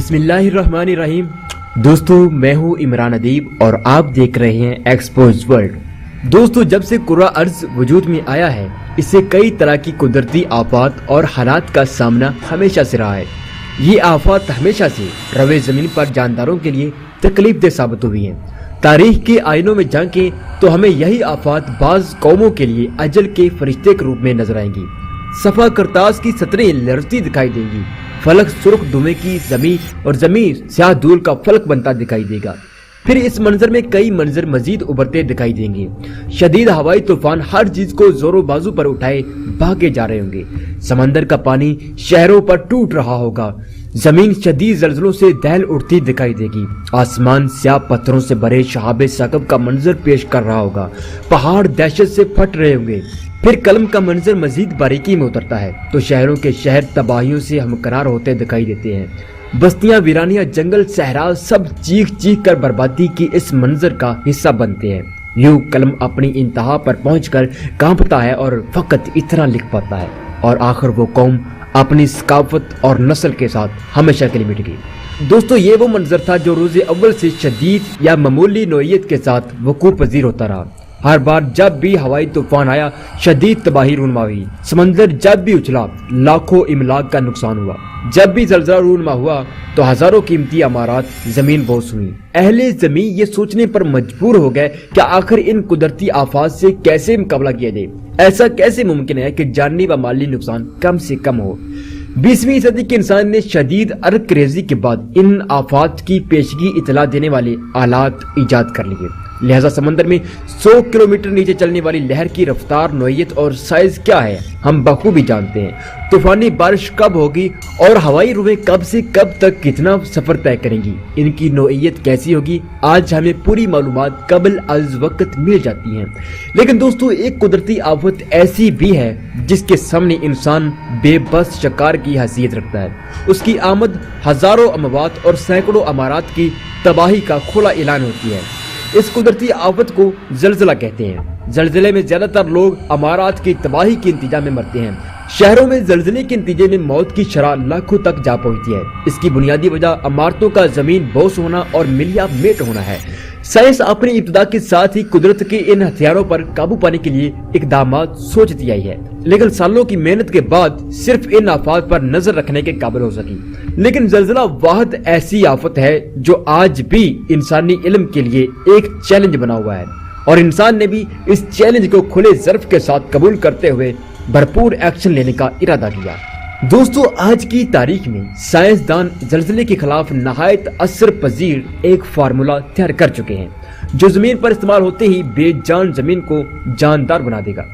बिस्मिल्लाहिर्रहमानिर्रहीम। दोस्तों मैं हूँ इमरान अदीब और आप देख रहे हैं एक्सपोज वर्ल्ड। दोस्तों जब से कुर्रा अर्ज वजूद में आया है इससे कई तरह की कुदरती आफात और हालात का सामना हमेशा से रहा है। ये आफात हमेशा से रवे जमीन पर जानदारों के लिए तकलीफ दह साबित हुई हैं। तारीख के आईनों में झांके तो हमें यही आफात बाज कौमों के लिए अजल के फरिश्ते के रूप में नजर आएंगी। सफा करतास की सतरें लरजती दिखाई देंगी, फलक सुर्ख धुएं की जमीन और जमीन स्याह धूल का फलक बनता दिखाई देगा। फिर इस मंजर में कई मंजर मजीद उभरते दिखाई देंगे। शदीद हवाई तूफान हर चीज को जोरों बाजू पर उठाए भागे जा रहे होंगे। समंदर का पानी शहरों पर टूट रहा होगा। जमीन शदीद जल्जलों से दहल उठती दिखाई देगी। आसमान स्याह पत्थरों से भरे शहाबे साकब का मंजर पेश कर रहा होगा। पहाड़ दहशत से फट रहे होंगे। फिर कलम का मंजर मजीद बारीकी में उतरता है तो शहरों के शहर तबाहियों से हमकरार होते दिखाई देते हैं। बस्तियां, वीरानियां, जंगल, सहरा सब चीख चीख कर बर्बादी की इस मंजर का हिस्सा बनते हैं। यूं कलम अपनी इंतहा पर पहुंचकर कांपता है और फकत इतना लिख पाता है और आखिर वो कौम अपनी सकाफत और नस्ल के साथ हमेशा के लिए मिट गई। दोस्तों ये वो मंजर था जो रोज़े अव्वल से शदीद या मामूली नौइयत के साथ वकूअ पजीर होता रहा। हर बार जब भी हवाई तूफान आया शदीद तबाही रूनमा हुई। समंदर जब भी उछला लाखों इमलाक का नुकसान हुआ। जब भी जलजला रूनमा हुआ तो हजारों कीमती अमारात जमीन बोस हुई। अहले जमीन ये सोचने पर मजबूर हो गए कि आखिर इन कुदरती आफात से कैसे मुकाबला किया जाए। ऐसा कैसे मुमकिन है कि जानी व माली नुकसान कम से कम हो। 20वीं सदी के इंसान ने शदीद अर्करेजी के बाद इन आफात की पेशगी इतला देने वाले आलात इजाद कर लिए। लिहाजा समंदर में 100 किलोमीटर नीचे चलने वाली लहर की रफ्तार, नौइयत और साइज क्या है हम बखूबी जानते हैं। तूफानी बारिश कब होगी और हवाई रुएं कब से कब तक कितना सफर तय करेंगी, इनकी नौइयत कैसी होगी, आज हमें पूरी मालूमात कबल अज वक्त मिल जाती हैं। लेकिन दोस्तों एक कुदरती आफत ऐसी भी है जिसके सामने इंसान बेबस शिकार की हैसियत रखता है। उसकी आमद हजारों अमवात और सैकड़ों अमारात की तबाही का खुला ऐलान होती है। इस कुदरती आफत को जलजला कहते हैं। जलजले में ज्यादातर लोग अमारात की तबाही के इंतजाम में मरते हैं। शहरों में जलजले के नतीजे में मौत की शरह लाखों तक जा पहुंचती है। इसकी बुनियादी वजह अमारतों का जमीन बोस होना और मिलिया मेट होना है। साइंस अपनी इब्तिदा के साथ ही कुदरत के इन हथियारों पर काबू पाने के लिए इकदामात सोचती आई है, लेकिन सालों की मेहनत के बाद सिर्फ इन आफात पर नजर रखने के काबिल हो सकी। लेकिन जलजला वाहिद ऐसी आफत है जो आज भी इंसानी इल्म के लिए एक चैलेंज बना हुआ है और इंसान ने भी इस चैलेंज को खुले ज़र्फ के साथ कबूल करते हुए भरपूर एक्शन लेने का इरादा किया। दोस्तों आज की तारीख में साइंसदान जलजले के खिलाफ नहायत असर पजीर एक फार्मूला तैयार कर चुके हैं जो जमीन पर इस्तेमाल होते ही बेजान जमीन को जानदार बना देगा।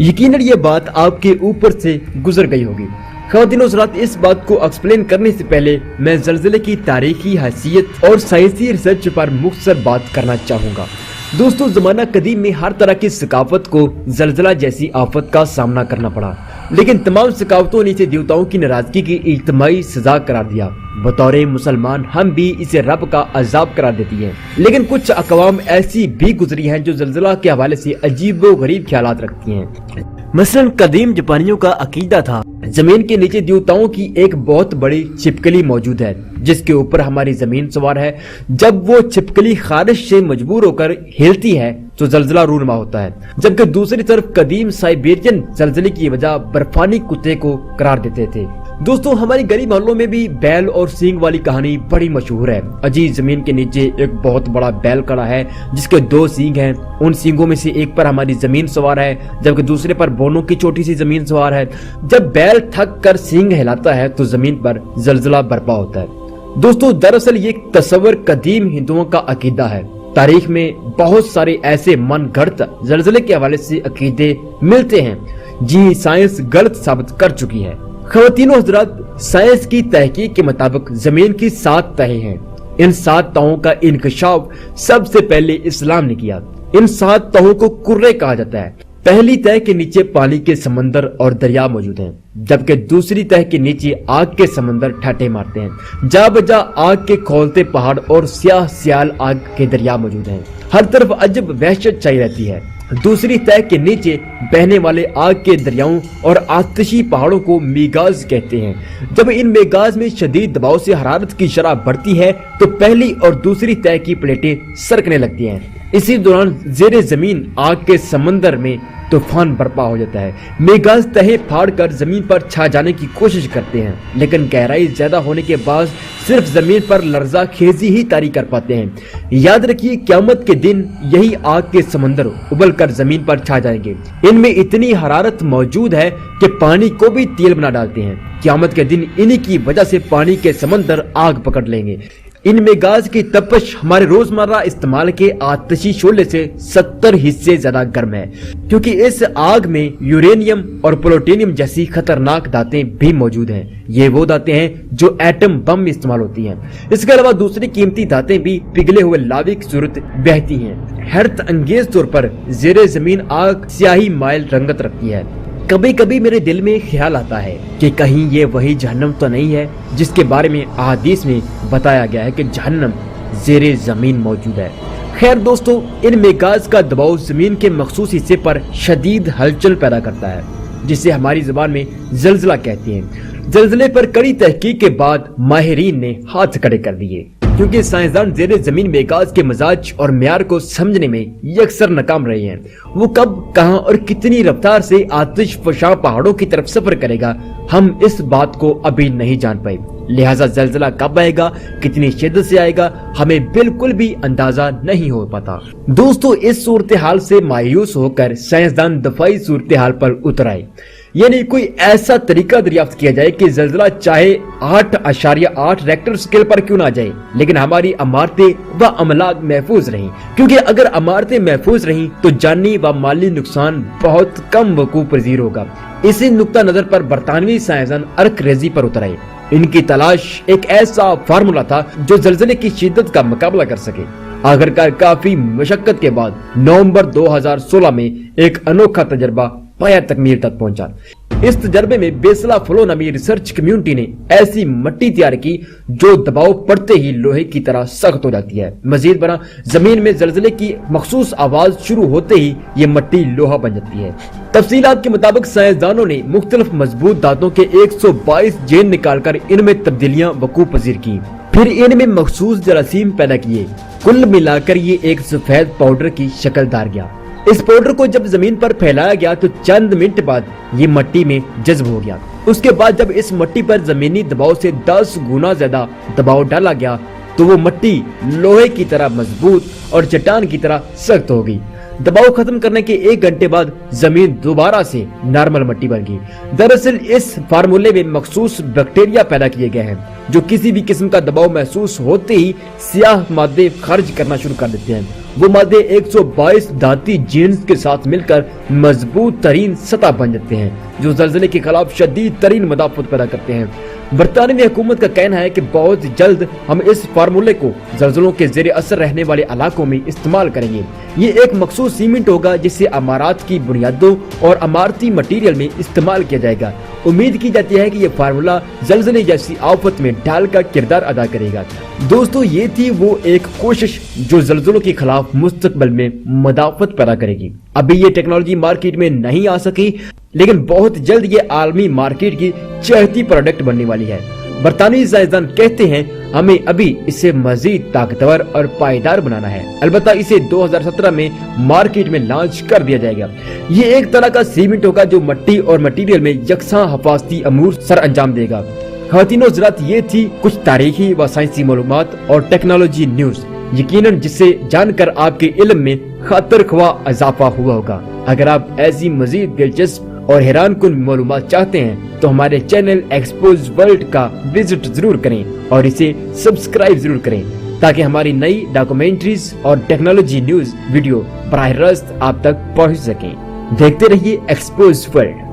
यकीनन ये बात आपके ऊपर से गुजर गई होगी। ख़वातीन और हज़रात, इस बात को एक्सप्लेन करने से पहले मैं जलजले की तारीखी हैसियत और साइंसी रिसर्च पर मुख्तसर बात करना चाहूँगा। दोस्तों ज़माना कदीम में हर तरह की सकाफत को जलजला जैसी आफत का सामना करना पड़ा, लेकिन तमाम सकाफतों ने इसे देवताओं की नाराजगी की इज्तिमाई सजा करार दिया। बतौर मुसलमान हम भी इसे रब का अजाब करार देती हैं। लेकिन कुछ अकवाम ऐसी भी गुजरी हैं जो जलजला के हवाले से अजीब व गरीब ख्यालात रखती हैं। मसलन कदीम जापानियों का अकीदा था जमीन के नीचे देवताओं की एक बहुत बड़ी छिपकली मौजूद है जिसके ऊपर हमारी जमीन सवार है। जब वो छिपकली खारिश से मजबूर होकर हिलती है तो जलजला रूनमा होता है, जबकि दूसरी तरफ कदीम साइबेरियन जलजले की वजह बर्फानी कुत्ते को करार देते थे। दोस्तों हमारी गरीब मोहल्लों में भी बैल और सींग वाली कहानी बड़ी मशहूर है। अजीज जमीन के नीचे एक बहुत बड़ा बैल खड़ा है जिसके 2 सींग हैं। उन सींगों में से एक पर हमारी जमीन सवार है जबकि दूसरे पर बोनों की छोटी सी जमीन सवार है। जब बैल थक कर सींग हिलाता है तो जमीन पर जलजला बर्पा होता है। दोस्तों दरअसल ये तस्वर कदीम हिंदुओं का अकीदा है। तारीख में बहुत सारे ऐसे मनगढ़ंत जलजले के हवाले से अकीदे मिलते हैं जी साइंस गलत साबित कर चुकी है। ख़वातीन और हज़रात, साइंस की तहकीक के मुताबिक जमीन की 7 तहें हैं। इन 7 तहों का इंकशाफ सबसे पहले इस्लाम ने किया। इन 7 तहों को कुर्रे कहा जाता है। पहली तह के नीचे पानी के समंदर और दरिया मौजूद हैं, जबकि दूसरी तह के नीचे आग के समंदर ठाटे मारते हैं। जा बजा आग के खौलते पहाड़ और स्याह सियाल आग के दरिया मौजूद हैं। हर तरफ अजब वहशत छाई रहती है। दूसरी तह के नीचे बहने वाले आग के दरियाओं और आतिशी पहाड़ों को मेगाज कहते हैं। जब इन मेगाज में शदीद दबाव से हरारत की शरह बढ़ती है तो पहली और दूसरी तह की प्लेटें सरकने लगती हैं। इसी दौरान जेरे जमीन आग के समंदर में तूफान बर्पा हो जाता है। मेगाज तहें फाड़कर जमीन पर छा जाने की कोशिश करते हैं, लेकिन गहराई ज्यादा होने के बाद सिर्फ जमीन पर लर्जा खेजी ही तारी कर पाते हैं। याद रखिए, क़यामत के दिन यही आग के समंदर उबल कर जमीन पर छा जाएंगे। इनमें इतनी हरारत मौजूद है कि पानी को भी तेल बना डालते हैं। क़यामत के दिन इन्हीं की वजह से पानी के समंदर आग पकड़ लेंगे। इन मेगाज की तपश हमारे रोजमर्रा इस्तेमाल के आतिशी शोले से 70 हिस्से ज्यादा गर्म है, क्योंकि इस आग में यूरेनियम और प्लूटोनियम जैसी खतरनाक धातें भी मौजूद हैं। ये वो धातें हैं जो एटम बम में इस्तेमाल होती हैं। इसके अलावा दूसरी कीमती धातें भी पिघले हुए लावे की सूरत बहती हैं। हैरत अंगेज तौर पर जेरे जमीन आग स्याही माइल रंगत रखती है। कभी कभी मेरे दिल में ख्याल आता है कि कहीं ये वही जहन्नम तो नहीं है जिसके बारे में अहादीस में बताया गया है कि जहन्नम ज़ेरे ज़मीन मौजूद है। खैर दोस्तों, इन मेगाज का दबाव जमीन के मखसूस हिस्से पर शदीद हलचल पैदा करता है, जिसे हमारी जुबान में जलजला कहते हैं। जलजले पर कड़ी तहकीक के बाद माहिरीन ने हाथ खड़े कर दिए, क्योंकि साइंसदान ज़ेरे जमीन मेगाज के मिजाज और म्यार को समझने में यकसर नाकाम रहे हैं। वो कब, कहां और कितनी रफ्तार से आतिश फशा पहाड़ों की तरफ सफर करेगा, हम इस बात को अभी नहीं जान पाए। लिहाजा जलजला कब आएगा, कितनी शिद्दत से आएगा, हमें बिल्कुल भी अंदाजा नहीं हो पाता। दोस्तों, इस सूरत हाल से मायूस होकर साइंसदान दफाई सूरत हाल पर उतर आए, यानी कोई ऐसा तरीका दरियाफ्त किया जाए कि जलजला चाहे 8.8 रेक्टर स्केल पर क्यों ना जाए, लेकिन हमारी इमारतें व अमलाक महफूज रहीं। क्योंकि अगर इमारतें महफूज रहीं तो जानी व माली नुकसान बहुत कम वकूअ पजीर होगा। इसी नुक्ता नजर पर बरतानवी साइंसदान अर्क रेजी पर उतर आए। इनकी तलाश एक ऐसा फार्मूला था जो जलजले की शिद्दत का मुकाबला कर सके। आखिरकार काफी मशक्कत के बाद नवंबर 2016 में एक अनोखा तजर्बा पाया तकमील तक पहुंचा। इस तजर्बे में बेसला फ्लो नामी रिसर्च कम्युनिटी ने ऐसी मट्टी तैयार की जो दबाव पड़ते ही लोहे की तरह सख्त हो जाती है। मजीद बना, जमीन में जलजले की मखसूस आवाज शुरू होते ही ये मट्टी लोहा बन जाती है। तफसीलात के मुताबिक साइंसदानों ने मुख्तलिफ मजबूत धातुओं के 122 जेन निकालकर इनमें तब्दीलियां वकूअ पजीर की, फिर इनमें मखसूस जरासीम पैदा किए। कुल मिलाकर ये एक सफेद पाउडर की शक्ल धार गया। इस पाउडर को जब जमीन पर फैलाया गया तो चंद मिनट बाद ये मट्टी में जज्ब हो गया। उसके बाद जब इस मट्टी पर जमीनी दबाव से 10 गुना ज्यादा दबाव डाला गया तो वो मट्टी लोहे की तरह मजबूत और चट्टान की तरह सख्त हो गई। दबाव खत्म करने के 1 घंटे बाद जमीन दोबारा से नॉर्मल मट्टी बन गई। दरअसल इस फार्मूले में मखसूस बैक्टीरिया पैदा किए गए हैं जो किसी भी किस्म का दबाव महसूस होते ही स्याह मादे खारिज करना शुरू कर देते हैं। वो मादे 122 धाती जीन्स के साथ मिलकर मजबूत तरीन सतह बन जाते हैं जो जलजले के खिलाफ शदीद तरीन मदाफत पैदा करते हैं। बरतानवी हुकूमत का कहना है कि बहुत जल्द हम इस फार्मूले को जलजलों के जेरे असर रहने वाले इलाकों में इस्तेमाल करेंगे। ये एक मखसूस सीमेंट होगा जिसे अमारात की बुनियादों और अमारती मटीरियल में इस्तेमाल किया जाएगा। उम्मीद की जाती है कि ये फार्मूला जलजले जैसी आफत में ढाल का किरदार अदा करेगा। दोस्तों, ये थी वो एक कोशिश जो जलजलों के खिलाफ मुस्तकबिल में मदाफत पैदा करेगी। अभी ये टेक्नोलॉजी मार्केट में नहीं आ सकी, लेकिन बहुत जल्द ये आलमी मार्केट की चहती प्रोडक्ट बनने वाली है। बरतानवी साइंसदान कहते हैं हमें अभी इसे मजीद ताकतवर और पायदार बनाना है। अलबत्ता इसे 2017 में मार्केट में लॉन्च कर दिया जाएगा। ये एक तरह का सीमेंट होगा जो मट्टी और मटीरियल में यकसां हफाजती अमूर सर अंजाम देगा। ख़वातीनो हज़रात, ये थी कुछ तारीखी व साइंसी मालूमात और टेक्नोलॉजी न्यूज, यकीनन जिससे जानकर आपके इल्म में खातिर ख्वा इजाफा हुआ होगा। अगर आप ऐसी मजीद दिलचस्प और हैरान कुन मालूमात चाहते हैं तो हमारे चैनल एक्सपोज वर्ल्ड का विजिट जरूर करें और इसे सब्सक्राइब जरूर करें ताकि हमारी नई डॉक्यूमेंट्रीज और टेक्नोलॉजी न्यूज वीडियो बराह रास्त आप तक पहुंच सकें। देखते रहिए एक्सपोज वर्ल्ड।